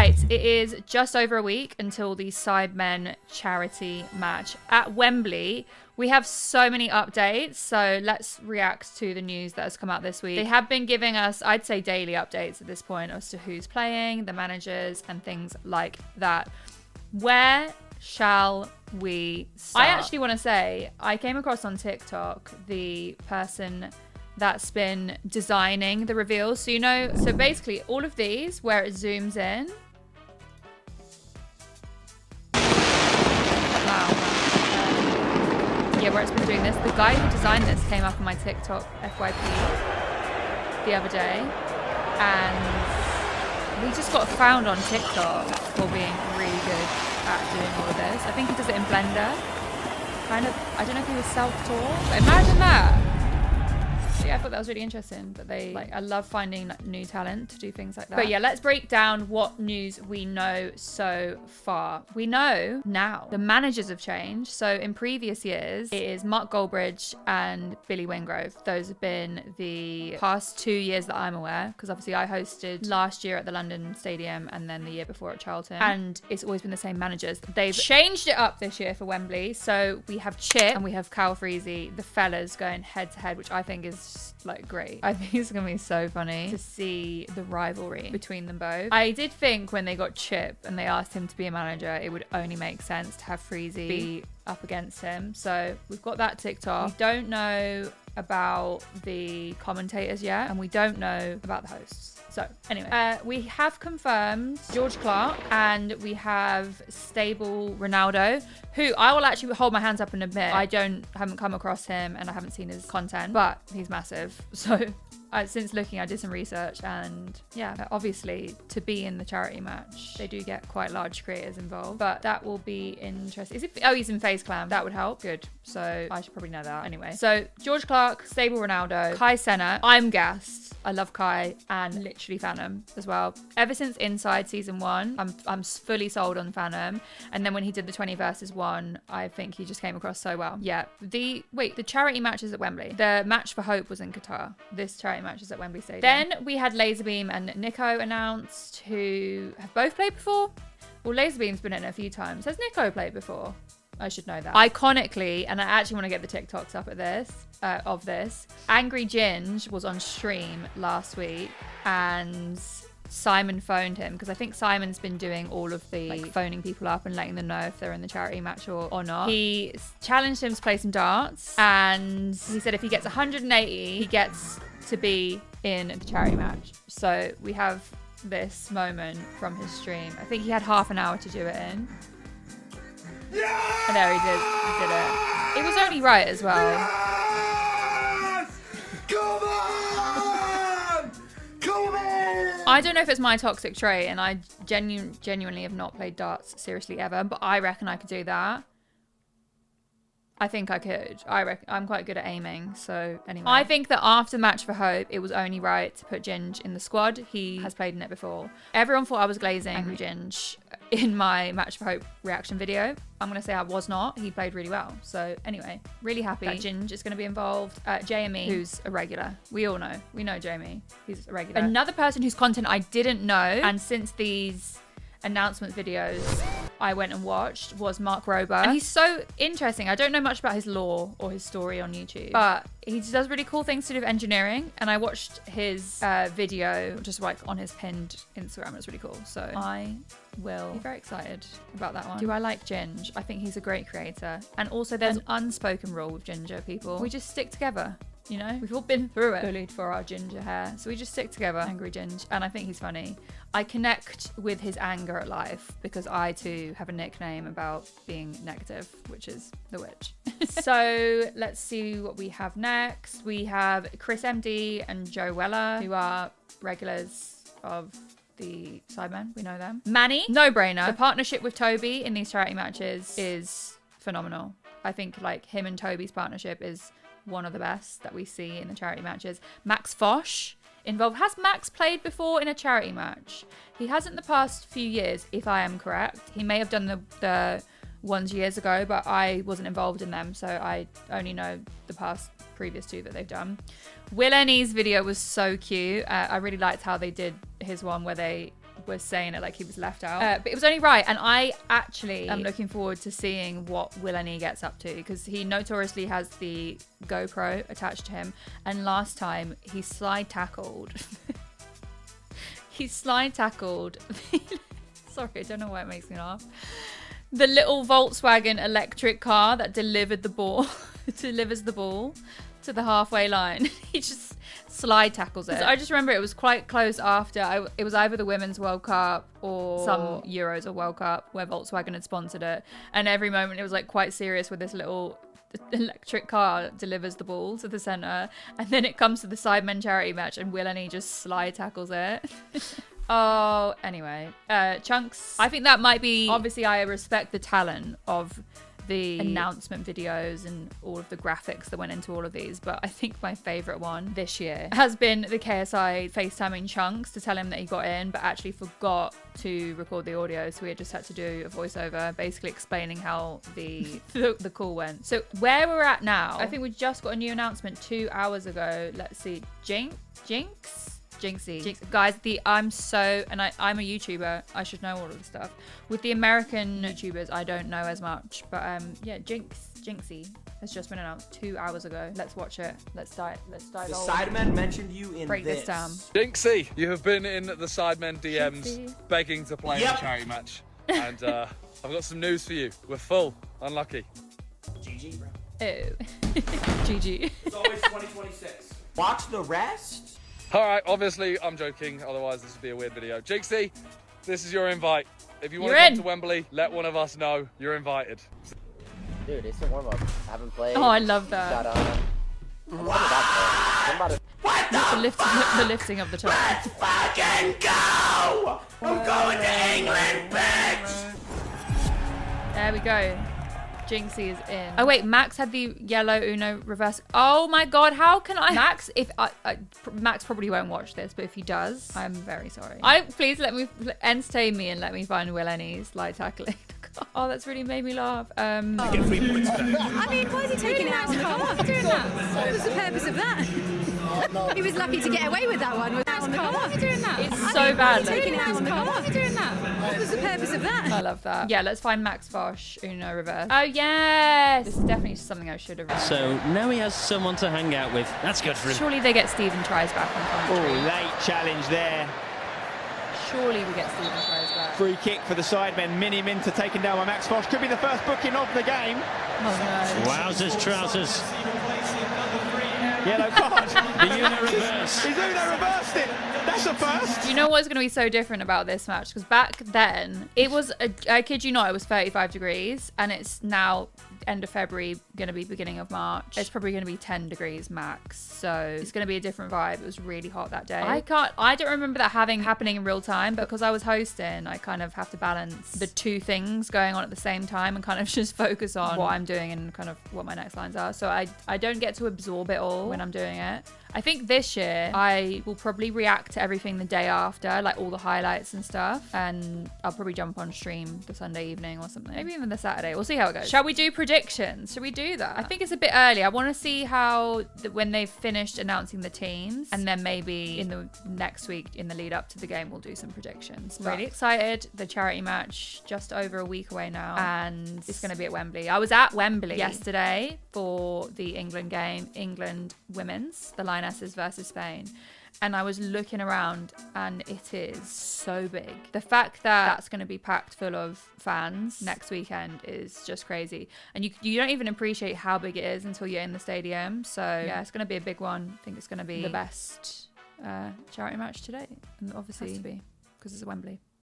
Right, it is just over a week until the Sidemen charity match at Wembley. We have so many updates, so let's react to the news that has come out this week. They have been giving us, I'd say, daily updates at this point as to who's playing, the managers, and things like that. Where shall we start? I actually want to say, I came across on TikTok the person that's been designing the reveals. So, you know, so basically all of these where it zooms in. Wow. Yeah, where it's been doing this. The guy who designed this came up on my TikTok FYP the other day. And we just got found on TikTok for being really good at doing all of this. I think he does it in Blender. Kind of, I don't know if he was self-taught, but imagine that. Yeah, I thought that was really interesting, but I love finding new talent to do things like that. But yeah, let's break down what news we know so far. We know now the managers have changed. So in previous years, it is Mark Goldbridge and Billy Wingrove. Those have been the past 2 years that I'm aware, because obviously I hosted last year at the London Stadium and then the year before at Charlton. And it's always been the same managers. They've changed it up this year for Wembley. So we have Chip and we have Cal Freezy, the fellas going head to head, which I think is like great. I think it's gonna be so funny to see the rivalry between them both. I did think when they got Chip and they asked him to be a manager, it would only make sense to have Freezy be up against him. So we've got that ticked off. We don't know about the commentators yet, and we don't know about the hosts. So anyway, we have confirmed George Clark and we have Stable Ronaldo, who I will actually hold my hands up and admit I haven't come across him and I haven't seen his content, but he's massive. So since looking, I did some research, and yeah, obviously to be in the charity match, they do get quite large creators involved, but that will be interesting. Oh, he's in FaZe Clan. That would help. Good. So I should probably know that anyway. So George Clark, Stable Ronaldo, Kai Cenat. I'm gassed. I love Kai and literally Phantom as well. Ever since Inside season 1, I'm fully sold on Phantom. And then when he did the 20 versus 1, I think he just came across so well. Yeah. The charity match is at Wembley. The match for Hope was in Qatar. This charity match is at Wembley Stadium. Then we had Laserbeam and Nico announced, who have both played before. Well, Laserbeam's been in it a few times. Has Nico played before? I should know that. Iconically, and I actually want to get the TikToks up at of this. Angry Ginge was on stream last week, and Simon phoned him, because I think Simon's been doing all of the phoning people up and letting them know if they're in the charity match or not. He challenged him to play some darts, and he said if he gets 180, he gets to be in the charity match. So we have this moment from his stream. I think he had half an hour to do it in. And there he did it. It was only right as well. Yes! Come on! Come on! I don't know if it's my toxic trait, and I genuinely have not played darts seriously ever, but I reckon I could do that. I think I could. I'm quite good at aiming, so anyway. I think that after Match for Hope, it was only right to put Ginge in the squad. He has played in it before. Everyone thought I was glazing Angry Ginge in my Match for Hope reaction video. I'm going to say I was not. He played really well. So anyway, really happy that Ginge is going to be involved. JME, who's a regular. We all know. We know JME. He's a regular. Another person whose content I didn't know, and since these announcement videos I went and watched, was Mark Rober. And he's so interesting. I don't know much about his lore or his story on YouTube, but he does really cool things to do with engineering. And I watched his video just like on his pinned Instagram. It was really cool. So I will be very excited about that one. Do I like Ginge? I think he's a great creator. And also there's an unspoken rule with ginger people. We just stick together. You know, we've all been through it, bullied for our ginger hair, so we just stick together. Angry Ginge, and I think he's funny. I connect with his anger at life because I too have a nickname about being negative, which is the witch. So let's see what we have next. We have Chris MD and Joe Weller, who are regulars of the Sidemen. We know them. Manny, no brainer. The partnership with Toby in these charity matches is phenomenal. I think like him and Toby's partnership is one of the best that we see in the charity matches. Max Fosh involved. Has Max played before in a charity match? He hasn't the past few years, if I am correct. He may have done the ones years ago, but I wasn't involved in them, so I only know the previous two that they've done. Will Ennie's video was so cute. I really liked how they did his one where they was saying it like he was left out. But it was only right. And I actually am looking forward to seeing what Willany gets up to, because he notoriously has the GoPro attached to him. And last time he slide tackled. He slide tackled. Sorry, I don't know why it makes me laugh. The little Volkswagen electric car that delivered the ball, delivers the ball to the halfway line. He just slide tackles it. I just remember it was quite close after. It was either the Women's World Cup or some Euros or World Cup where Volkswagen had sponsored it. And every moment it was like quite serious with this little electric car delivers the ball to the centre. And then it comes to the Sidemen charity match and Willany just slide tackles it. Oh, anyway, Chunks. I think that might be, obviously I respect the talent of the announcement videos and all of the graphics that went into all of these, but I think my favourite one this year has been the KSI FaceTiming Chunks to tell him that he got in, but actually forgot to record the audio, so we had just had to do a voiceover basically explaining how the call went. So where we're at now, I think we just got a new announcement 2 hours ago. Let's see, Jinxie. Guys, I'm a YouTuber. I should know all of the stuff. With the American YouTubers, I don't know as much. But yeah, Jinxie has just been announced 2 hours ago. Let's watch it. Let's dive. The Sidemen mentioned you in break this down. Jinxie, you have been in the Sidemen DMs begging to play in a charity match. And I've got some news for you. We're full. Unlucky. GG, bro. Oh. GG. It's always 2026. Watch the rest. All right, obviously I'm joking, otherwise this would be a weird video. Jinxie, this is your invite. If you want to come to Wembley, let one of us know. You're invited. Dude, it's a warm-up. I haven't played. Oh, I love that. The lifting of the top. Let's fucking go! I'm going to England, bitch! There we go. Jinxie is in. Oh wait, Max had the yellow Uno reverse. Oh my god, how can I? Max, if Max probably won't watch this, but if he does, I'm very sorry. Please let me entertain me and let me find Willany's light tackling. Oh, that's really made me laugh. I mean, why is he taking it out on the car? Doing that? What was the purpose of that? He was lucky to get away with that one. Why are you doing that? It's so bad. Taking it out on the car. Why are you doing that? What was the purpose of that? I love that. Yeah, let's find Max Fosh Uno reverse. Oh yes, this is definitely something I should have read. So now he has someone to hang out with. That's good for him. Surely they get Stephen Tries back on commentary. Oh, late challenge there. Surely we get Stephen Tries back. Free kick for the Sidemen. Mini Minter taken down by Max Fosh. Could be the first booking of the game. Oh no. Wowzers, trousers. Yellow card. The Uno reverse. He's Uno reversed it. That's a first. You know what's going to be so different about this match? Because back then, it was, I kid you not, it was 35 degrees. And it's now end of February, going to be beginning of March. It's probably going to be 10 degrees max. So it's going to be a different vibe. It was really hot that day. I don't remember that happening in real time. But because I was hosting, I kind of have to balance the two things going on at the same time and kind of just focus on what I'm doing and kind of what my next lines are. So I don't get to absorb it all when I'm doing it. I think this year I will probably react to everything the day after, like all the highlights and stuff, and I'll probably jump on stream the Sunday evening or something, maybe even the Saturday. We'll see how it goes. Shall we do predictions? Should we do that? I think it's a bit early. I want to see how when they've finished announcing the teams, and then maybe in the next week in the lead up to the game we'll do some predictions. Really excited. The charity match just over a week away now, and it's going to be at Wembley. I was at Wembley yesterday for the England game, England women's, the Lionesses versus Spain, and I was looking around and it is so big. The fact that that's going to be packed full of fans next weekend is just crazy, and you don't even appreciate how big it is until you're in the stadium. So yeah, it's going to be a big one. I think it's going to be the best charity match today, and obviously because it's at Wembley.